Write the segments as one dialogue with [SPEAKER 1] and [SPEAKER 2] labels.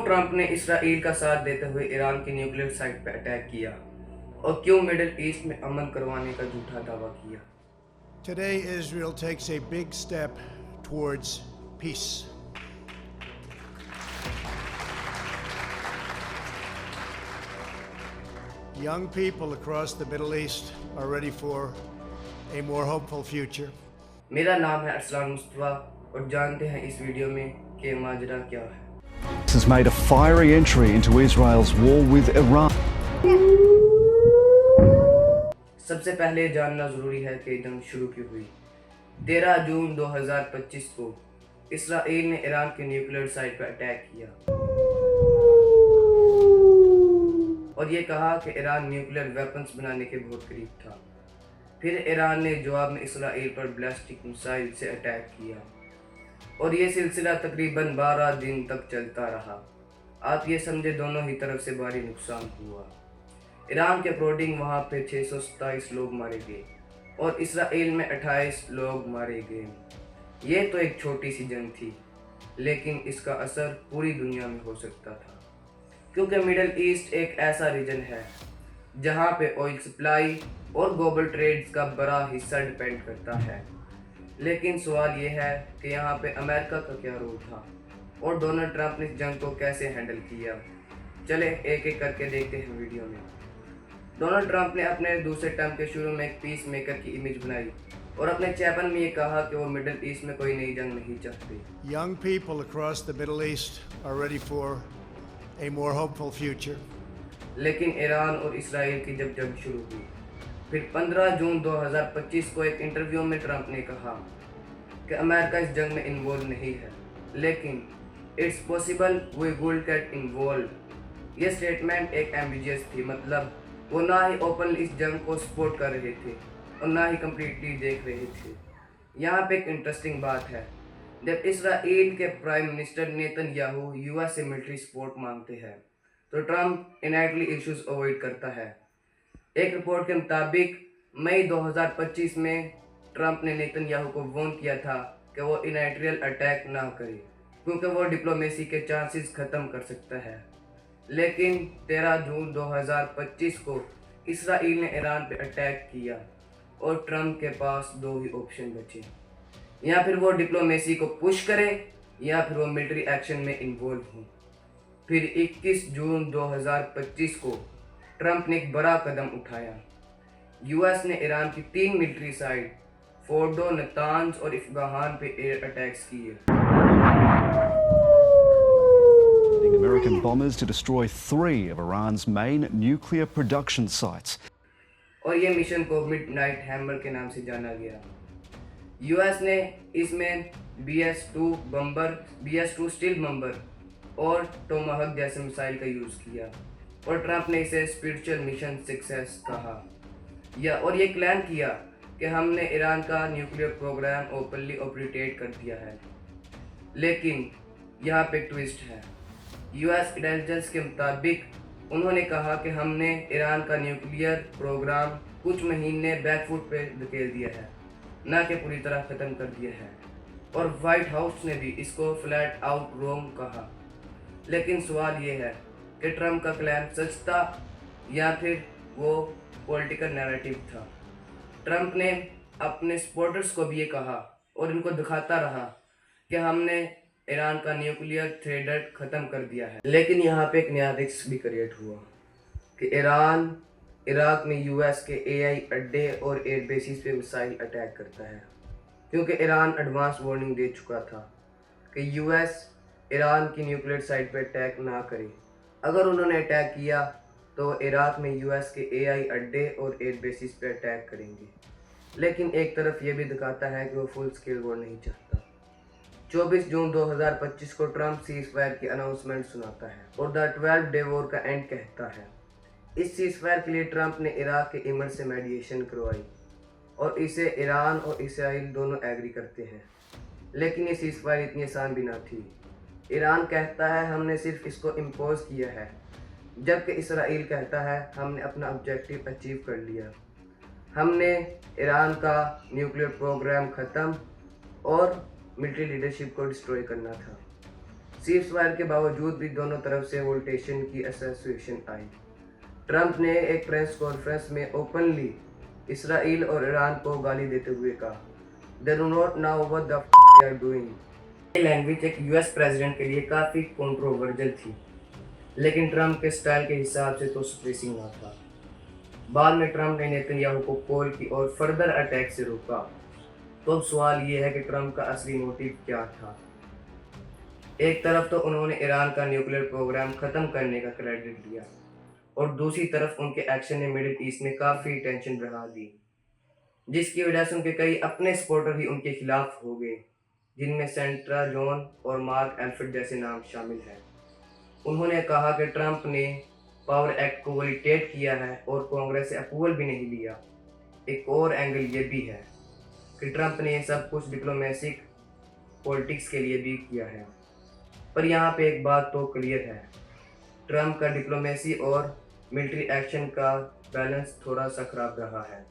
[SPEAKER 1] Trump ने Israel का साथ देते हुए ईरान की न्यूक्लियर साइट पर अटैक किया और क्यों मिडिल ईस्ट में अमन करवाने का झूठा दावा किया।
[SPEAKER 2] Today, Israel takes a big step towards peace. Young people across the Middle East are ready for a more hopeful future.
[SPEAKER 1] मेरा नाम है अरसलान मुस्तफा और जानते हैं इस वीडियो में कि माजरा क्या है।
[SPEAKER 3] Has made a fiery entry into Israel's war with Iran.
[SPEAKER 1] सबसे पहले जानना जरूरी है कि जंग शुरू क्यों हुई। 13 जून 2025 को इसराइल ने ईरान की न्यूक्लियर साइट पर अटैक किया और ये कहा कि ईरान न्यूक्लियर वेपन्स बनाने के बहुत करीब था। फिर ईरान ने जवाब में इसराइल पर बैलिस्टिक मिसाइल से अटैक किया और ये सिलसिला तकरीबन 12 दिन तक चलता रहा। आप ये समझे दोनों ही तरफ से भारी नुकसान हुआ। ईरान के अकॉर्डिंग वहाँ पे 627 लोग मारे गए और इसराइल में 28 लोग मारे गए। ये तो एक छोटी सी जंग थी, लेकिन इसका असर पूरी दुनिया में हो सकता था, क्योंकि मिडल ईस्ट एक ऐसा रीजन है जहाँ पे ऑयल सप्लाई और ग्लोबल ट्रेड्स का बड़ा हिस्सा डिपेंड करता है। लेकिन सवाल ये है कि यहाँ पे अमेरिका का क्या रोल था और डोनाल्ड ट्रंप ने इस जंग को कैसे हैंडल किया। चले एक एक करके देखते हैं वीडियो में। डोनाल्ड ट्रंप ने अपने दूसरे टर्म के शुरू में एक पीस मेकर की इमेज बनाई और अपने चैपन में ये कहा कि वो मिडिल ईस्ट में कोई नई जंग नहीं चाहते।
[SPEAKER 2] Young people across the Middle East are ready for a more hopeful future.
[SPEAKER 1] लेकिन ईरान और इसराइल की जब जंग शुरू हुई, फिर 15 जून 2025 को एक इंटरव्यू में ट्रंप ने कहा कि अमेरिका इस जंग में इन्वॉल्व नहीं है, लेकिन it's possible we will get involve. ये स्टेटमेंट एक एम्बिजियस थी, मतलब वो ना ही ओपन इस जंग को सपोर्ट कर रहे थे और ना ही कम्प्लीटली देख रहे थे। यहाँ पे एक इंटरेस्टिंग बात है, जब इसराइल के प्राइम मिनिस्टर नेतन्याहू यूएस से मिलिट्री सपोर्ट मांगते हैं तो ट्रंप इनडायरेक्टली इश्यूज अवॉइड करता है। एक रिपोर्ट के मुताबिक मई 2025 में ट्रंप ने नेतन्याहू को वार्न किया था कि वो इनडायरेक्ट अटैक ना करे, क्योंकि वो डिप्लोमेसी के चांसेस ख़त्म कर सकता है। लेकिन 13 जून 2025 को इसराइल ने ईरान पे अटैक किया और ट्रंप के पास दो ही ऑप्शन बचे, या फिर वो डिप्लोमेसी को पुश करे या फिर वो मिलिट्री एक्शन में इन्वॉल्व हो। फिर 21 जून 2025 को ट्रंप ने एक बड़ा कदम उठाया। यूएस ने ईरान की 3 मिलिट्री साइट फोर्डो, नतांज और इस्फहान पे एयर अटैक्स किए।
[SPEAKER 3] American bombers to destroy 3 of Iran's main nuclear production sites.
[SPEAKER 1] और ये मिशन को मिडनाइट हैमर के नाम से जाना गया। यूएस ने इसमें BS-2 स्टील बम्बर और टोमाहक जैसे मिसाइल का यूज़ किया और ट्रंप ने इसे स्पिरिचुअल मिशन सक्सेस कहा और ये क्लेम किया कि हमने ईरान का न्यूक्लियर प्रोग्राम ओपनली ऑपरेट कर दिया है। लेकिन यहाँ पे ट्विस्ट है। यूएस इंटेलिजेंस के मुताबिक उन्होंने कहा कि हमने ईरान का न्यूक्लियर प्रोग्राम कुछ महीने बैकफुट पे धकेल दिया है, ना कि पूरी तरह ख़त्म कर दिया है। और वाइट हाउस ने भी इसको फ्लैट आउट रॉन्ग कहा। लेकिन सवाल ये है कि ट्रंप का क्लेम सच था या फिर वो पॉलिटिकल नैरेटिव था। ट्रंप ने अपने सपोर्टर्स को भी ये कहा और इनको दिखाता रहा कि हमने ईरान का न्यूक्लियर थ्रेट ख़त्म कर दिया है। लेकिन यहाँ पे एक नया रिस्क भी क्रिएट हुआ कि ईरान इराक में यूएस के एआई अड्डे और एयर बेसिस पे मिसाइल अटैक करता है, क्योंकि ईरान एडवांस वार्निंग दे चुका था कि यूएस ईरान की न्यूक्लियर साइट पर अटैक ना करे। अगर उन्होंने अटैक किया तो इराक में यूएस के एआई अड्डे और एयर बेसिस पे अटैक करेंगे। लेकिन एक तरफ ये भी दिखाता है कि वो फुल स्केल वॉर नहीं चाहता। 24 जून 2025 को ट्रंप सीज फायर की अनाउंसमेंट सुनाता है और द 12 डे वॉर का एंड कहता है। इस सीज फायर के लिए ट्रंप ने इराक के इमर से मेडिएशन करवाई और इसे ईरान और इसराइल दोनों एग्री करते हैं। लेकिन ये सीज फायर इतनी आसान भी ना थी। ईरान कहता है हमने सिर्फ इसको इम्पोज किया है, जबकि इसराइल कहता है हमने अपना ऑब्जेक्टिव अचीव कर लिया। हमने ईरान का न्यूक्लियर प्रोग्राम ख़त्म और मिलिट्री लीडरशिप को डिस्ट्रॉय करना था। सीज फायर के बावजूद भी दोनों तरफ से वोल्टेशन की एसोसिएशन आई। ट्रंप ने एक प्रेस कॉन्फ्रेंस में ओपनली इसराइल और ईरान को गाली देते हुए कहा, "They do not know what the they are doing." ये लैंग्वेज एक यूएस प्रेसिडेंट के लिए काफ़ी कंट्रोवर्शियल थी, लेकिन ट्रंप के स्टाइल के हिसाब से तो सरप्राइजिंग ना था। बाद में ट्रंप ने नेतन्याहू को कॉल की और फर्दर अटैक से रोका। तो अब सवाल ये है कि ट्रंप का असली मोटिव क्या था। एक तरफ तो उन्होंने ईरान का न्यूक्लियर प्रोग्राम ख़त्म करने का क्रेडिट दिया और दूसरी तरफ उनके एक्शन ने मिडिल ईस्ट में काफ़ी टेंशन बढ़ा दी, जिसकी वजह से उनके कई अपने सपोर्टर ही उनके खिलाफ हो गए, जिनमें सेंट्रा जॉन और मार्क एल्फ्रेड जैसे नाम शामिल हैं। उन्होंने कहा कि ट्रंप ने पावर एक्ट को वॉलिडेट किया है और कांग्रेस से अप्रूवल भी नहीं लिया। एक और एंगल ये भी है कि ट्रंप ने ये सब कुछ डिप्लोमेटिक पॉलिटिक्स के लिए भी किया है। पर यहाँ पे एक बात तो क्लियर है, ट्रंप का डिप्लोमेसी और मिलिट्री एक्शन का बैलेंस थोड़ा सा खराब रहा है।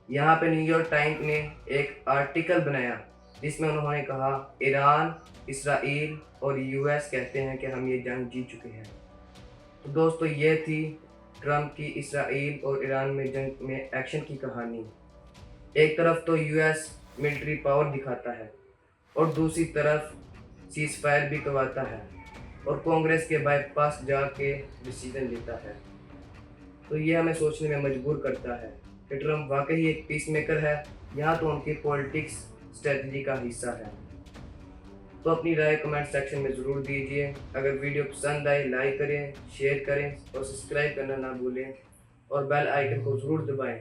[SPEAKER 1] यहाँ पे न्यूयॉर्क टाइम्स ने एक आर्टिकल बनाया जिसमें उन्होंने कहा, ईरान, इसराइल और यूएस कहते हैं कि हम ये जंग जीत चुके हैं। तो दोस्तों, ये थी ट्रंप की इसराइल और ईरान में जंग में एक्शन की कहानी। एक तरफ तो यूएस मिलिट्री पावर दिखाता है और दूसरी तरफ सीज फायर भी करवाता है और कांग्रेस के बाईपास जाके डिसीजन लेता है। तो ये हमें सोचने में मजबूर करता है कि ट्रंप वाकई एक पीस मेकर है या तो उनकी पॉलिटिक्स स्ट्रेटजी का हिस्सा है। तो अपनी राय कमेंट सेक्शन में ज़रूर दीजिए। अगर वीडियो पसंद आए लाइक करें, शेयर करें और सब्सक्राइब करना ना भूलें और बेल आइकन को ज़रूर दबाएं